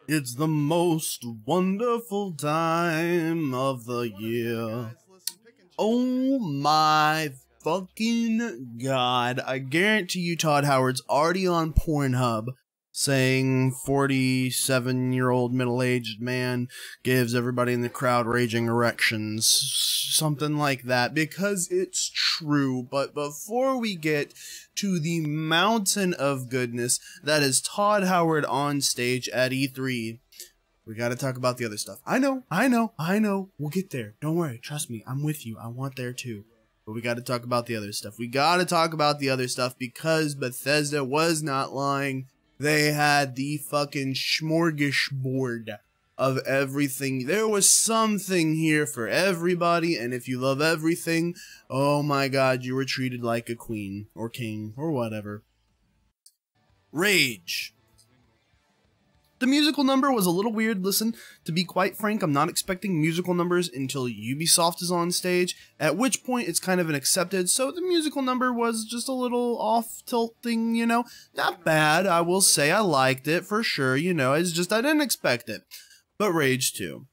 It's the most wonderful time of the year. Oh my fucking god. I guarantee you Todd Howard's already on Pornhub saying 47-year-old middle-aged man gives everybody in the crowd raging erections. Something like that, because it's true. But before we get to the mountain of goodness that is Todd Howard on stage at E3, we gotta talk about the other stuff. I know. We'll get there. Don't worry. Trust me. I'm with you. I want there too. But we gotta talk about the other stuff. We gotta talk about the other stuff because Bethesda was not lying. They had the fucking smorgasbord of everything. There was something here for everybody, and if you love everything, oh my god, you were treated like a queen or king or whatever. Rage. The musical number was a little weird. Listen, to be quite frank, I'm not expecting musical numbers until Ubisoft is on stage, at which point it's kind of an accepted, so the musical number was just a little off-tilting, you know? Not bad, I will say. I liked it, for sure, you know, it's just I didn't expect it. But Rage 2.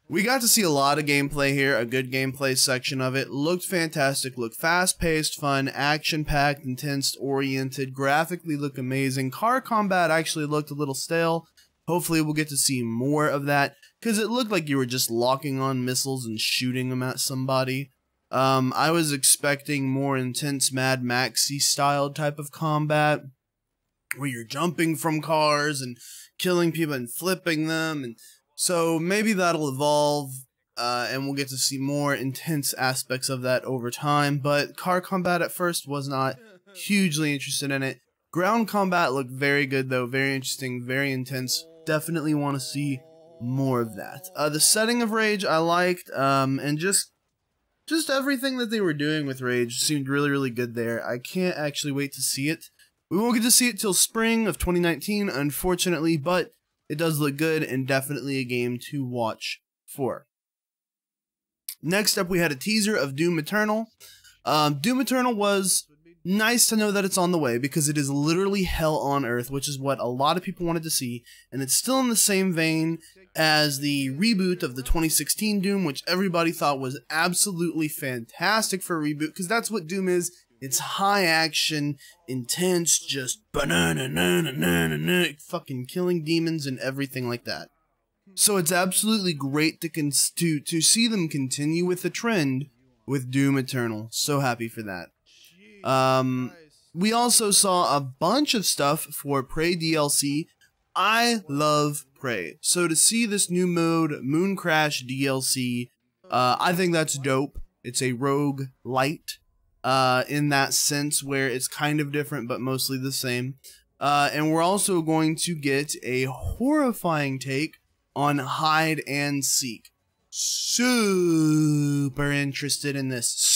We got to see a lot of gameplay here, a good gameplay section of it. Looked fantastic, looked fast-paced, fun, action-packed, intense, oriented, graphically looked amazing. Car combat actually looked a little stale. Hopefully we'll get to see more of that, because it looked like you were just locking on missiles and shooting them at somebody. I was expecting more intense Mad Maxy style type of combat, where you're jumping from cars and killing people and flipping them, and so maybe that'll evolve, and we'll get to see more intense aspects of that over time, but car combat at first was not hugely interested in it. Ground combat looked very good though, very interesting, very intense. Definitely want to see more of that. The setting of Rage I liked, and just everything that they were doing with Rage seemed really good there. I can't actually wait to see it. We won't get to see it till spring of 2019, unfortunately, but it does look good and definitely a game to watch for. Next up, we had a teaser of Doom Eternal. Doom Eternal was nice to know that it's on the way because it is literally hell on earth, which is what a lot of people wanted to see, and it's still in the same vein as the reboot of the 2016 Doom, which everybody thought was absolutely fantastic for a reboot, because that's what Doom is. It's high action, intense, just fucking killing demons and everything like that. So it's absolutely great to see them continue with the trend with Doom Eternal. So happy for that. We also saw a bunch of stuff for Prey DLC. I love Prey, so to see this new mode, Moon Crash DLC, I think that's dope. It's a rogue light, in that sense where it's kind of different but mostly the same. And we're also going to get a horrifying take on hide and seek. Super interested in this,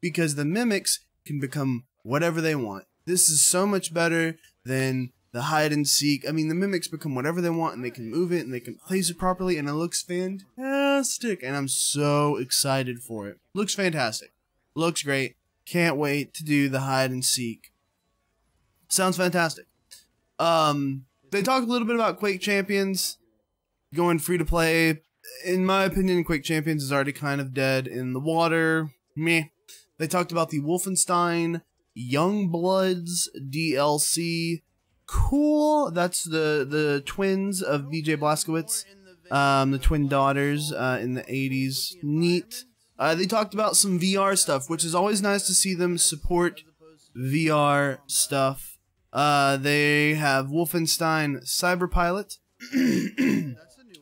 because the mimics can become whatever they want. This is so much better than the hide and seek. I mean, the mimics become whatever they want, and they can move it, and they can place it properly, and it looks fantastic, and I'm so excited for it. Looks fantastic. Looks great. Can't wait to do the hide and seek. Sounds fantastic. They talked a little bit about Quake Champions going free to play. In my opinion, Quake Champions is already kind of dead in the water. Meh. They talked about the Wolfenstein Youngbloods DLC. Cool. That's the twins of VJ Blazkowicz, the twin daughters in the 80s. Neat. They talked about some VR stuff, which is always nice to see them support VR stuff. They have Wolfenstein Cyberpilot.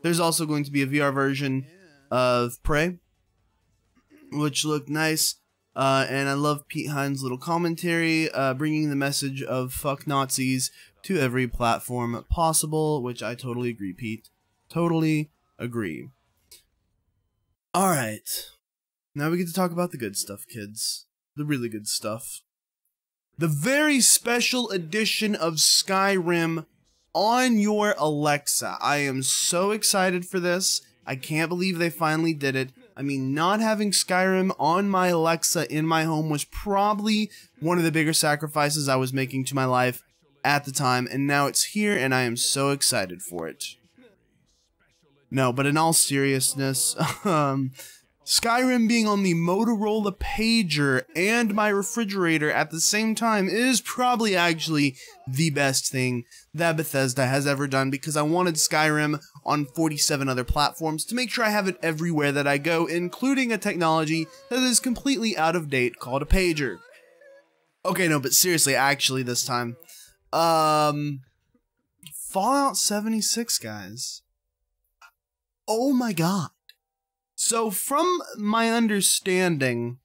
There's also going to be a VR version of Prey, which looked nice. And I love Pete Hines' little commentary, bringing the message of fuck Nazis to every platform possible, which I totally agree, Pete. Totally agree. Alright. Now we get to talk about the good stuff, kids. The really good stuff. The very special edition of Skyrim on your Alexa. I am so excited for this. I can't believe they finally did it. I mean, not having Skyrim on my Alexa in my home was probably one of the bigger sacrifices I was making to my life at the time, and now it's here, and I am so excited for it. No, but in all seriousness, Skyrim being on the Motorola pager and my refrigerator at the same time is probably actually the best thing that Bethesda has ever done, because I wanted Skyrim on 47 other platforms to make sure I have it everywhere that I go, including a technology that is completely out of date called a pager. Okay, no, but seriously, actually this time, Fallout 76, guys. Oh my god. So from my understanding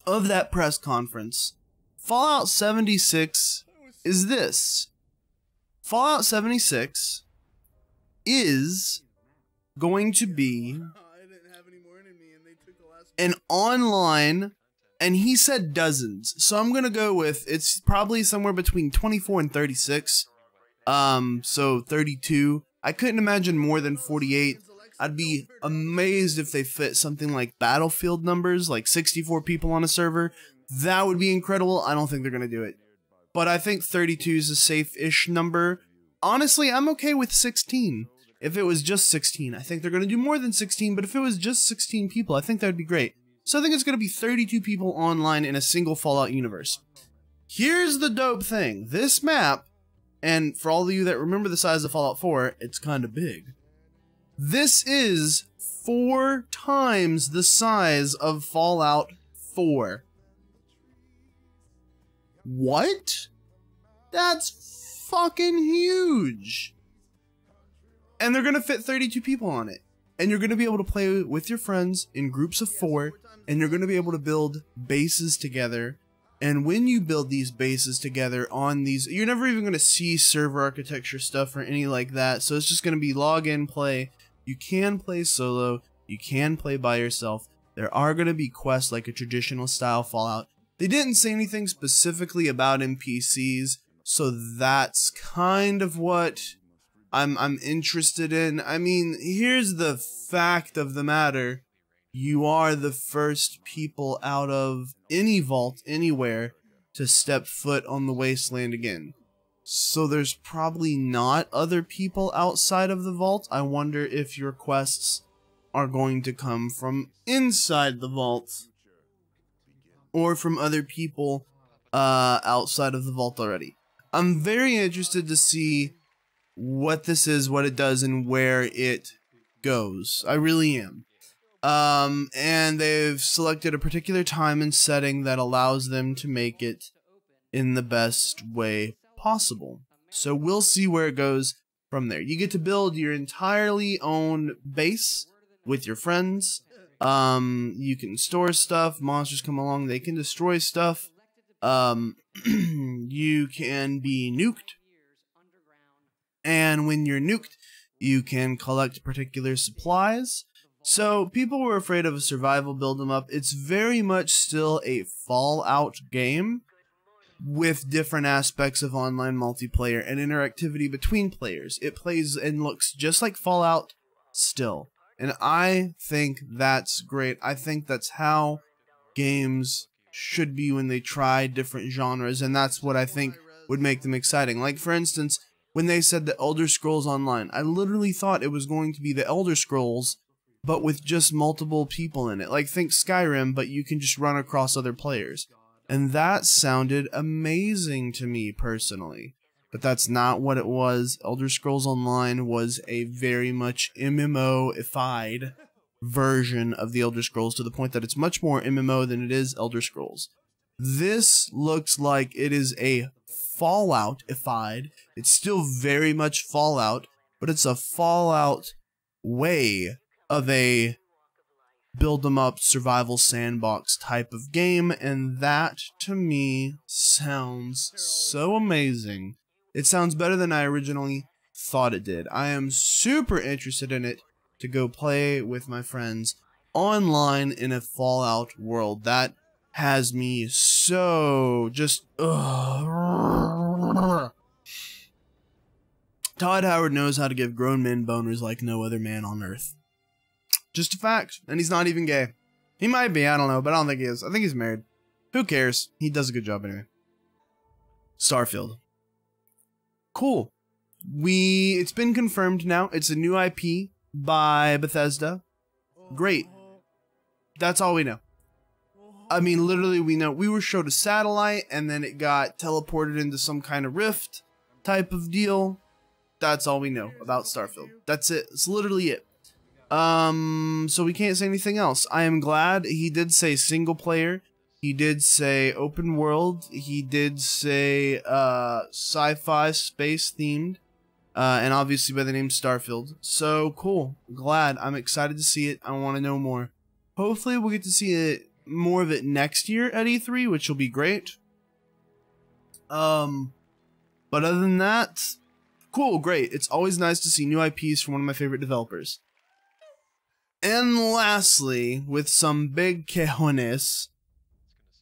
of that press conference, Fallout 76 is this. Fallout 76 is going to be an online, and he said dozens, so I'm gonna go with, it's probably somewhere between 24 and 36, so 32. I couldn't imagine more than 48. I'd be amazed if they fit something like Battlefield numbers, like 64 people on a server. That would be incredible. I don't think they're going to do it. But I think 32 is a safe-ish number. Honestly, I'm okay with 16. If it was just 16, I think they're going to do more than 16, but if it was just 16 people, I think that would be great. So I think it's going to be 32 people online in a single Fallout universe. Here's the dope thing. This map, and for all of you that remember the size of Fallout 4, it's kind of big. This is 4 times the size of Fallout 4. What? That's fucking huge. And they're gonna fit 32 people on it. And you're gonna be able to play with your friends in groups of 4, and you're gonna be able to build bases together. And when you build these bases together on these, you're never even gonna see server architecture stuff or any like that. So it's just gonna be log in, play. You can play solo, you can play by yourself. There are going to be quests like a traditional style Fallout. They didn't say anything specifically about NPCs, so that's kind of what I'm interested in. I mean, here's the fact of the matter. You are the first people out of any vault anywhere to step foot on the wasteland again. So there's probably not other people outside of the vault. I wonder if your quests are going to come from inside the vault or from other people outside of the vault already. I'm very interested to see what this is, what it does, and where it goes. I really am. And they've selected a particular time and setting that allows them to make it in the best way possible. So we'll see where it goes from there. You get to build your entirely own base with your friends. You can store stuff. Monsters come along, they can destroy stuff. You can be nuked. And when you're nuked, you can collect particular supplies. So people were afraid of a survival build 'em up. It's very much still a Fallout game, with different aspects of online multiplayer and interactivity between players. It plays and looks just like Fallout still. And I think that's great. I think that's how games should be when they try different genres, and that's what I think would make them exciting. Like, for instance, when they said the Elder Scrolls Online, I literally thought it was going to be the Elder Scrolls, but with just multiple people in it. Like, think Skyrim, but you can just run across other players. And that sounded amazing to me personally. But that's not what it was. Elder Scrolls Online was a very much MMO-ified version of the Elder Scrolls, to the point that it's much more MMO than it is Elder Scrolls. This looks like it is a Fallout-ified. It's still very much Fallout, but it's a Fallout way of a build-em-up survival sandbox type of game, and that to me sounds so amazing. It sounds better than I originally thought it did. I am super interested in it to go play with my friends online in a Fallout world. That has me so just Todd Howard knows how to give grown men boners like no other man on earth. Just a fact. And he's not even gay. He might be, I don't know, but I don't think he is. I think he's married. Who cares? He does a good job anyway. Starfield. Cool. It's been confirmed now. It's a new IP by Bethesda. Great. That's all we know. I mean, literally, we know we were showed a satellite and then it got teleported into some kind of rift type of deal. That's all we know about Starfield. That's it. It's literally it. So we can't say anything else. I am glad he did say single player. He did say open world. He did say sci-fi space themed. And obviously by the name Starfield. So cool. Glad. I'm excited to see it. I want to know more. Hopefully we'll get to see it, more of it next year at E3, which will be great. But other than that, cool, great. It's always nice to see new IPs from one of my favorite developers. And lastly, with some big cojones,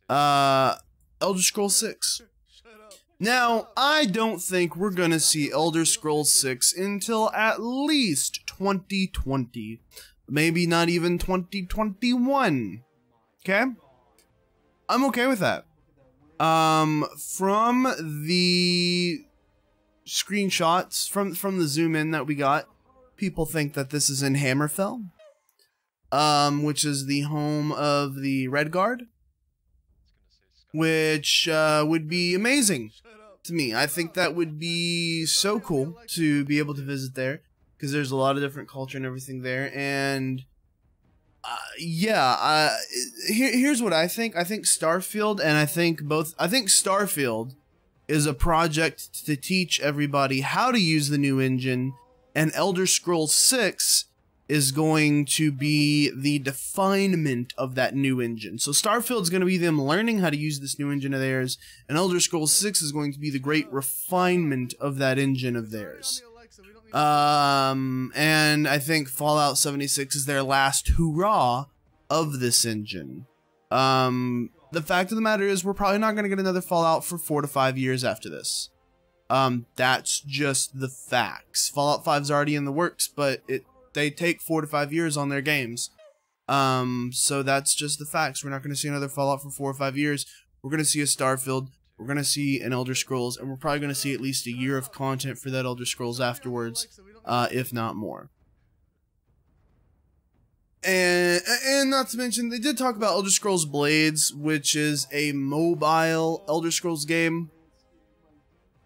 Elder Scrolls 6. Now, I don't think we're gonna see Elder Scrolls 6 until at least 2020. Maybe not even 2021. Okay? I'm okay with that. From the screenshots, from the zoom in that we got, people think that this is in Hammerfell, which is the home of the Redguard, which would be amazing to me. I think that would be so cool to be able to visit there, because there's a lot of different culture and everything there. And yeah, here's what I think. I think Starfield, and I think Starfield is a project to teach everybody how to use the new engine, and Elder Scrolls 6 is going to be the definement of that new engine. So Starfield's going to be them learning how to use this new engine of theirs, and Elder Scrolls 6 is going to be the great refinement of that engine of theirs. And I think Fallout 76 is their last hurrah of this engine. The fact of the matter is we're probably not going to get another Fallout for 4 to 5 years after this. That's just the facts. Fallout 5's already in the works, but they take 4 to 5 years on their games. So that's just the facts. We're not going to see another Fallout for 4 or 5 years. We're going to see a Starfield. We're going to see an Elder Scrolls, and we're probably going to see at least a year of content for that Elder Scrolls afterwards, if not more. And not to mention, they did talk about Elder Scrolls Blades, which is a mobile Elder Scrolls game.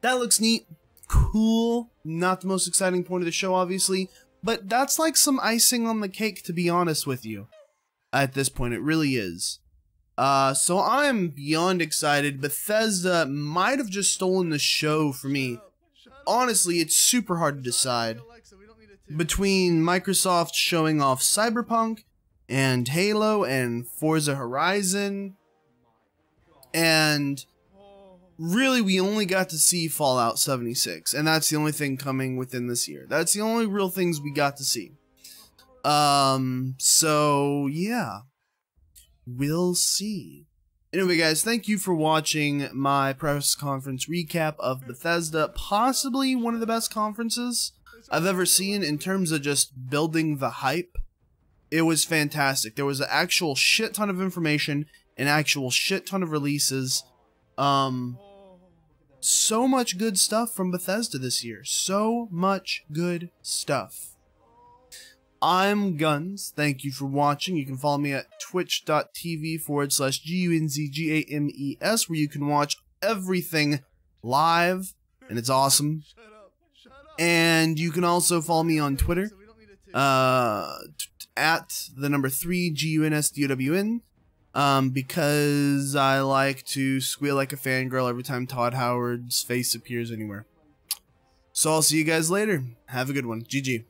That looks neat. Cool. Not the most exciting point of the show, obviously, but that's like some icing on the cake, to be honest with you. At this point, it really is. So I'm beyond excited. Bethesda might have just stolen the show for me. Honestly, it's super hard to decide between Microsoft showing off Cyberpunk and Halo and Forza Horizon, and really we only got to see Fallout 76, and that's the only thing coming within this year. That's the only real things we got to see. So yeah, we'll see. Anyway guys, thank you for watching my press conference recap of Bethesda, possibly one of the best conferences I've ever seen in terms of just building the hype. It was fantastic. There was an actual shit ton of information, an actual shit ton of releases. So much good stuff from Bethesda this year. So much good stuff. I'm Guns. Thank you for watching. You can follow me at twitch.tv/GUNZGAMES, where you can watch everything live, and it's awesome. And you can also follow me on Twitter, at the number 3GUNSDOWN, because I like to squeal like a fangirl every time Todd Howard's face appears anywhere. So I'll see you guys later. Have a good one. GG.